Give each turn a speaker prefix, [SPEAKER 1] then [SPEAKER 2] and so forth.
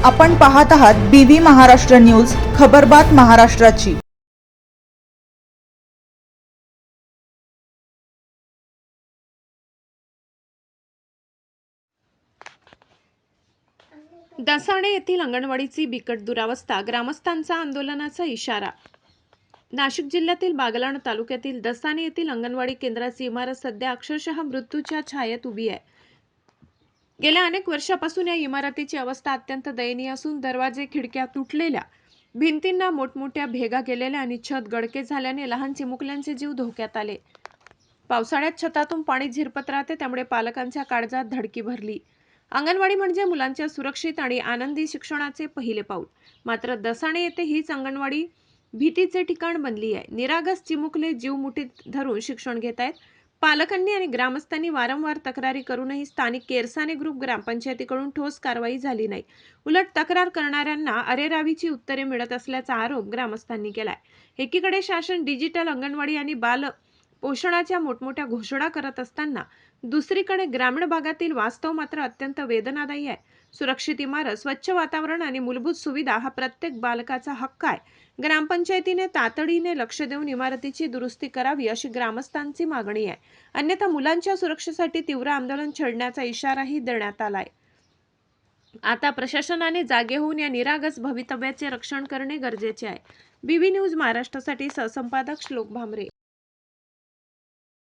[SPEAKER 1] आपण पाहत आहात बीव्ही महाराष्ट्र न्यूज, खबरबात महाराष्ट्राची।
[SPEAKER 2] दसाणे येथील अंगणवाडीची बिकट दुरावस्था, ग्रामस्थांचा आंदोलनाचा इशारा। नाशिक जिल्ह्यातील बागलाण तालुक्यातील दसाणे येथील अंगणवाडी केंद्राची इमारत सध्या अक्षरशः मृत्यूच्या छायेत उभी आहे। गेल्या अनेक वर्षापासून या इमारतीची अवस्था अत्यंत दयनीय असून दरवाजे खिडक्या तुटलेल्या, भिंतींना मोठमोठ्या भेगा गेलेल्या आणि छत गडके झाल्याने लहान चिमुकल्यांचे जीव धोक्यात आले। पावसाळ्यात छतातून पाणी झिरपत राहते, त्यामुळे पालकांच्या काळजात धडकी भरली। अंगणवाडी म्हणजे मुलांच्या सुरक्षित आणि आनंदी शिक्षणाचे पहिले पाऊल। मात्र दसाणे येथे हीच अंगणवाडी भीतीचे ठिकाण बनली आहे। निरागस चिमुकले जीव मुठीत धरून शिक्षण घेत आहेत। पालकांनी आणि ग्रामस्थांनी वारंवार तक्रारी करूनही स्थानिक केरसाने ग्रुप ग्रामपंचायतीकडून ठोस कारवाई झाली नाही। उलट तक्रार करणाऱ्यांना अरेरावीची उत्तरे मिळत असल्याचा आरोप ग्रामस्थांनी केलाय। एकीकडे शासन डिजिटल अंगणवाडी आणि बाल पोषणाच्या मोठमोठ्या घोषणा करत असताना दुसरीकडे ग्रामीण भागातील वास्तव मात्र अत्यंत वेदनादायी आहे। सुरक्षित इमारत, स्वच्छ वातावरण आणि मूलभूत सुविधा हा प्रत्येक बालकाचा हक्क आहे। ग्रामपंचायतीने तातडीने लक्ष देऊन इमारतीची दुरुस्ती करावी अशी ग्रामस्थांची मागणी आहे। अन्यथा मुलांच्या सुरक्षेसाठी तीव्र आंदोलन छेडण्याचा इशाराही देण्यात आलाय। आता प्रशासनाने जागे होऊन या निरागस भवितव्याचे रक्षण करणे गरजेचे आहे। बीबी न्यूज महाराष्ट्रासाठी सहसंपादक श्लोक भामरे।